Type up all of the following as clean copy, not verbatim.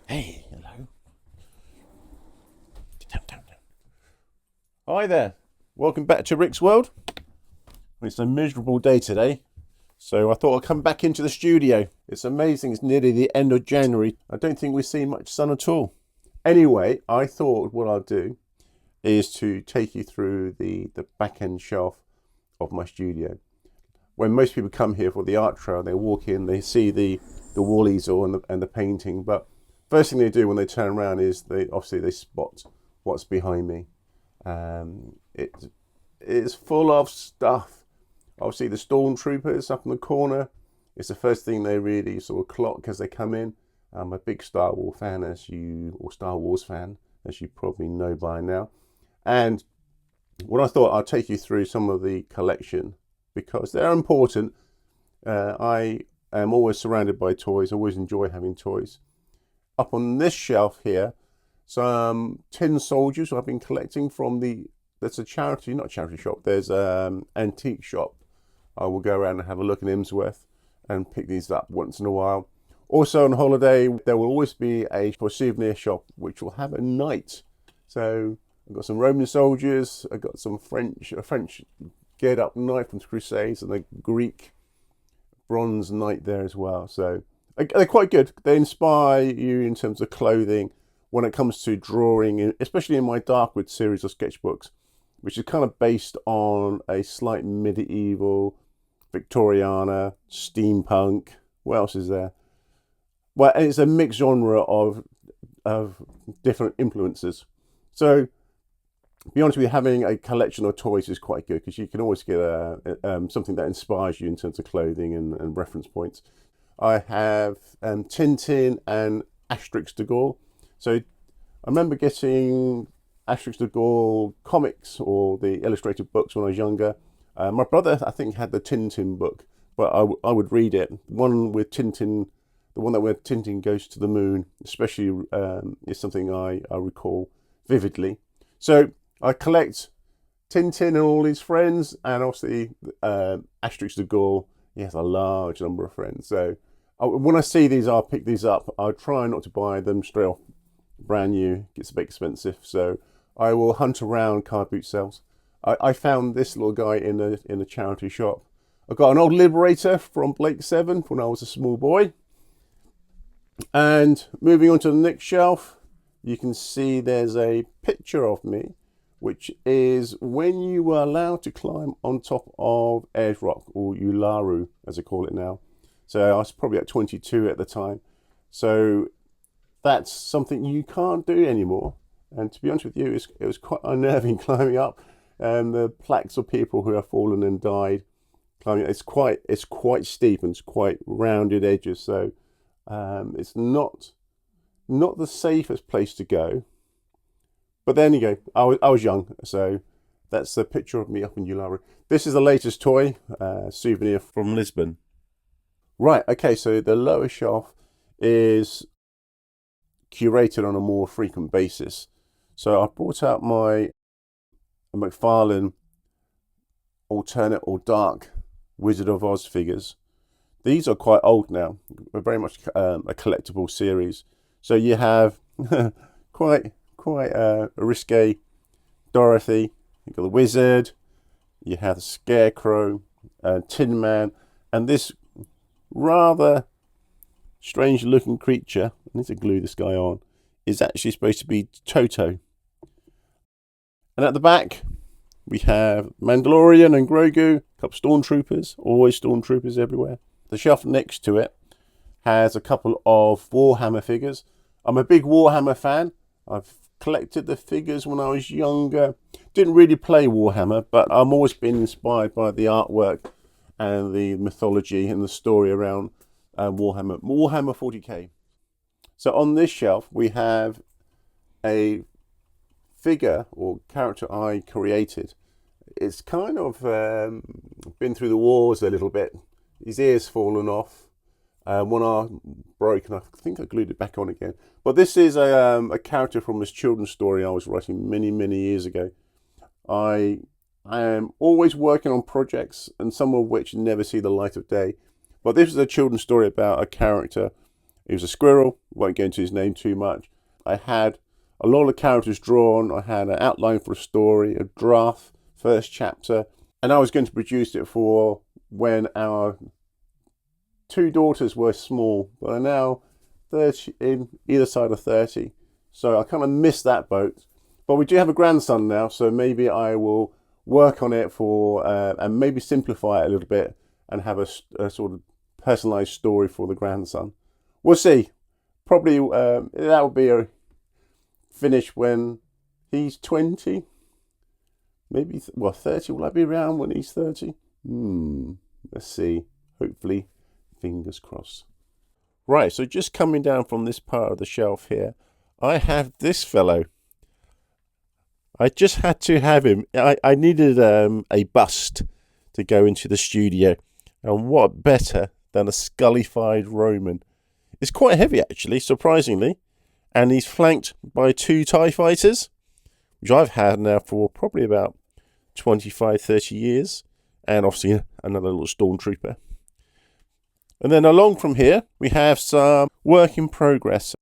Hey, hello. Hi there. Welcome back to Rick's World. It's a miserable day today, so I thought I'd come back into the studio. It's amazing, it's nearly the end of January. I don't think we've seen much sun at all. Anyway, I thought what I'll do is to take you through the back end shelf of my studio. When most people come here for the art trail, they walk in, they see the wall easel and the painting, but first thing they do when they turn around is they spot what's behind me. It is full of stuff. Obviously, the Stormtroopers up in the corner. It's the first thing they really sort of clock as they come in. I'm a big Star Wars fan, Star Wars fan, as you probably know by now. And what I thought, I'll take you through some of the collection because they're important. I am always surrounded by toys. I always enjoy having toys. Up on this shelf here, some tin soldiers I've been collecting from there's a charity, not charity shop, there's an antique shop. I will go around and have a look in Imsworth and pick these up once in a while. Also on holiday, there will always be a souvenir shop which will have a knight. So I've got some Roman soldiers, I've got some a French geared up knight from the Crusades, and a Greek bronze knight there as well. So they're quite good. They inspire you in terms of clothing when it comes to drawing, especially in my Darkwood series of sketchbooks, which is kind of based on a slight medieval, Victoriana, steampunk. What else is there? Well, it's a mixed genre of different influences. So, to be honest with you, having a collection of toys is quite good because you can always get something that inspires you in terms of clothing and reference points. I have Tintin and Asterix de Gaulle. So I remember getting Asterix de Gaulle comics or the illustrated books when I was younger. My brother, I think, had the Tintin book, but I would read it. One with Tintin, the one that where Tintin goes to the moon, especially, is something I recall vividly. So I collect Tintin and all his friends, and obviously Asterix de Gaulle. He has a large number of friends. So when I see these, I'll pick these up. I'll try not to buy them straight off brand new. It gets a bit expensive. So I will hunt around car boot sales. I found this little guy in a charity shop. I've got an old Liberator from Blake 7 when I was a small boy. And moving on to the next shelf, you can see there's a picture of me, which is when you were allowed to climb on top of Ayers Rock, or Ularu, as I call it now. So I was probably at 22 at the time. So that's something you can't do anymore. And to be honest with you, it was quite unnerving climbing up, and the plaques of people who have fallen and died climbing. It's quite steep and it's quite rounded edges. So it's not the safest place to go. But then you go. I was young, so that's a picture of me up in Ularu. This is the latest toy, souvenir from Lisbon. Right, okay, so the lower shelf is curated on a more frequent basis. So I brought out my McFarlane alternate or dark Wizard of Oz figures. These are quite old now. They're very much a collectible series. So you have quite a risque Dorothy. You've got the Wizard. You have the Scarecrow, Tin Man, and this rather strange looking creature, I need to glue this guy on, is actually supposed to be Toto. And at the back, we have Mandalorian and Grogu, a couple of Stormtroopers, always Stormtroopers everywhere. The shelf next to it has a couple of Warhammer figures. I'm a big Warhammer fan. I've collected the figures when I was younger. Didn't really play Warhammer, but I've always been inspired by the artwork and the mythology and the story around Warhammer 40k. So on this shelf we have a figure or character I created. It's kind of been through the wars a little bit. His ear's fallen off, one arm broken. I think I glued it back on again. But this is a character from this children's story I was writing many years ago. I am always working on projects, and some of which never see the light of day. But this is a children's story about a character He was a squirrel. Won't go into his name too much. I had a lot of characters drawn. I had an outline for a story, a draft, first chapter, and I was going to produce it for when our two daughters were small, but are now 30, in either side of 30. So I kind of missed that boat. But we do have a grandson now, so maybe I will work on it for and maybe simplify it a little bit and have a sort of personalized story for the grandson. We'll see. Probably that will be a finish when he's 20. Maybe, 30. Will I be around when he's 30? Let's see. Hopefully, fingers crossed. Right, so just coming down from this part of the shelf here, I have this fellow. I just had to have him. I needed a bust to go into the studio. And what better than a scullified Roman? It's quite heavy, actually, surprisingly. And he's flanked by 2 TIE fighters, which I've had now for probably about 25, 30 years. And obviously another little Stormtrooper. And then along from here, we have some work in progress.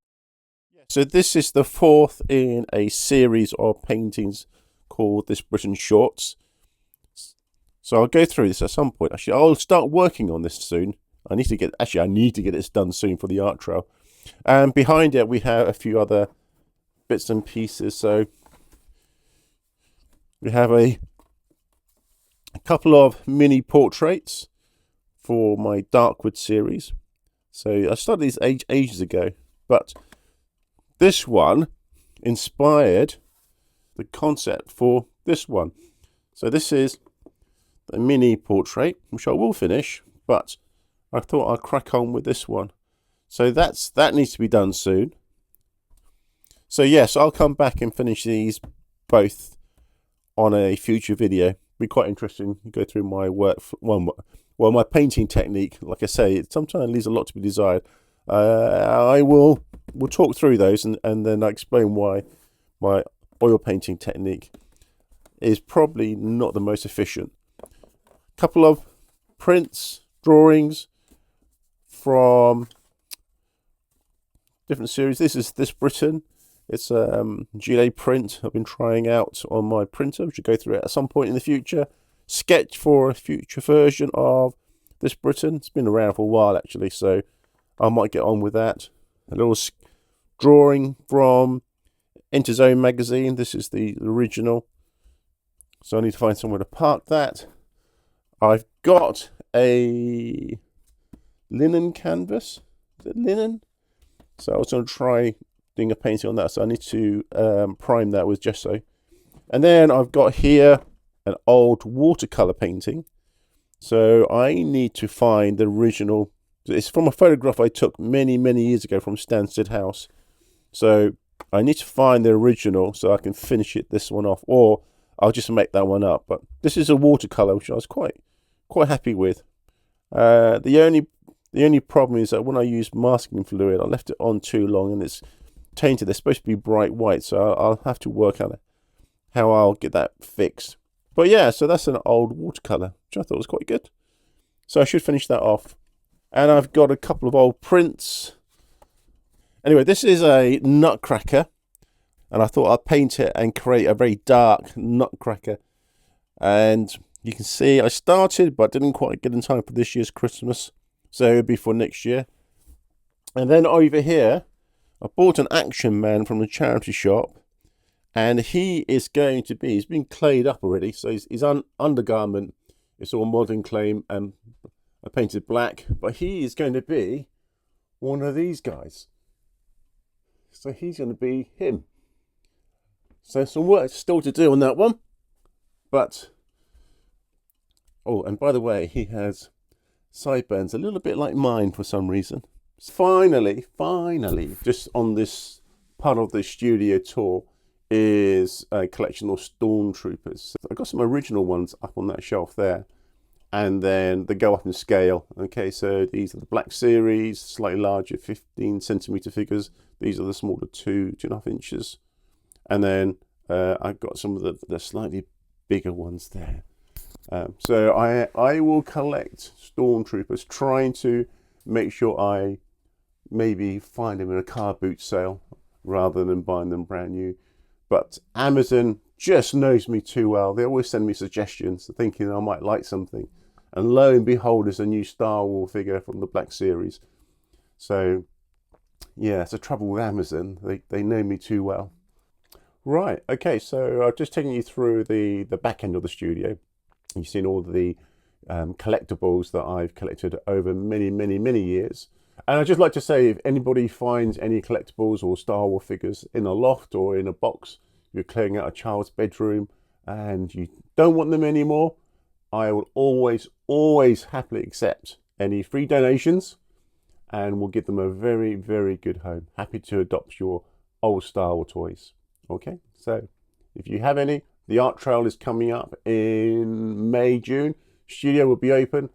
So this is the 4th in a series of paintings called This Britain Shorts. So I'll go through this at some point. Actually, I'll start working on this soon. I need to get this done soon for the art trail. And behind it, we have a few other bits and pieces. So we have a couple of mini portraits for my Darkwood series. So I started these ages ago, but this one inspired the concept for this one. So this is the mini portrait, which I will finish, but I thought I'd crack on with this one. So that needs to be done soon. So yes, I'll come back and finish these both on a future video. Be quite interesting to go through my work. Well, my painting technique. Like I say, it sometimes leaves a lot to be desired. We'll talk through those and then I explain why my oil painting technique is probably not the most efficient. Couple of prints, drawings from different series. This is This Britain. It's a gilet print I've been trying out on my printer, which will go through it at some point in the future. Sketch for a future version of This Britain. It's been around for a while actually, so I might get on with that. A little drawing from Enter Zone magazine. This is the original, so I need to find somewhere to park that. I've got a linen canvas. Is it linen? So I was going to try doing a painting on that, so I need to prime that with gesso. And then I've got here an old watercolor painting. So I need to find the original. It's from a photograph I took many years ago from Stansted House. So I need to find the original so I can finish this one off, or I'll just make that one up. But this is a watercolor, which I was quite happy with. The only problem is that when I use masking fluid, I left it on too long and it's tainted. They're supposed to be bright white, so I'll have to work on it, how I'll get that fixed. But yeah, so that's an old watercolor, which I thought was quite good. So I should finish that off. And I've got a couple of old prints. Anyway, this is a nutcracker, and I thought I'd paint it and create a very dark nutcracker. And you can see I started, but didn't quite get in time for this year's Christmas, so it'll be for next year. And then over here, I bought an Action Man from the charity shop, and he's been clayed up already. So his undergarment is all modern clay and I painted black, but he is going to be one of these guys. So he's going to be him. So some work still to do on that one. But, oh, and by the way, he has sideburns a little bit like mine for some reason. Finally, just on this part of the studio tour is a collection of Stormtroopers. So I've got some original ones up on that shelf there. And then they go up in scale. Okay, so these are the Black Series, slightly larger 15 centimeter figures. These are the smaller 2.5 inches. And then I've got some of the slightly bigger ones there. So I will collect Stormtroopers, trying to make sure I maybe find them in a car boot sale rather than buying them brand new. But Amazon just knows me too well. They always send me suggestions, thinking I might like something. And lo and behold, there's a new Star Wars figure from the Black Series. So, yeah, it's a trouble with Amazon. They know me too well. Right, okay, so I've just taken you through the back end of the studio. You've seen all the collectibles that I've collected over many years. And I'd just like to say, if anybody finds any collectibles or Star Wars figures in a loft or in a box, you're clearing out a child's bedroom and you don't want them anymore, I will always happily accept any free donations and will give them a very good home. Happy to adopt your old Star Wars toys. Okay, so if you have any, the art trail is coming up in May, June. Studio will be open.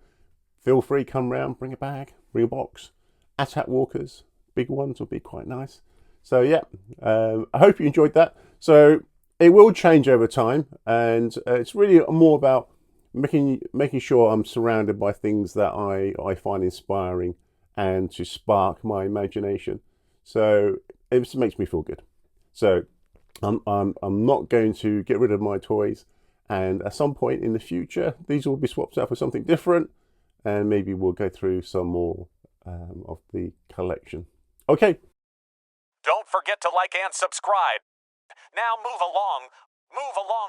Feel free, come round, bring a bag, bring a box. ATAT walkers, big ones will be quite nice. So yeah, I hope you enjoyed that. So it will change over time, and it's really more about making sure I'm surrounded by things that I find inspiring and to spark my imagination. So it makes me feel good. So I'm not going to get rid of my toys, and at some point in the future these will be swapped out for something different, and maybe we'll go through some more of the collection. Okay. Don't forget to like and subscribe. Now move along. Move along.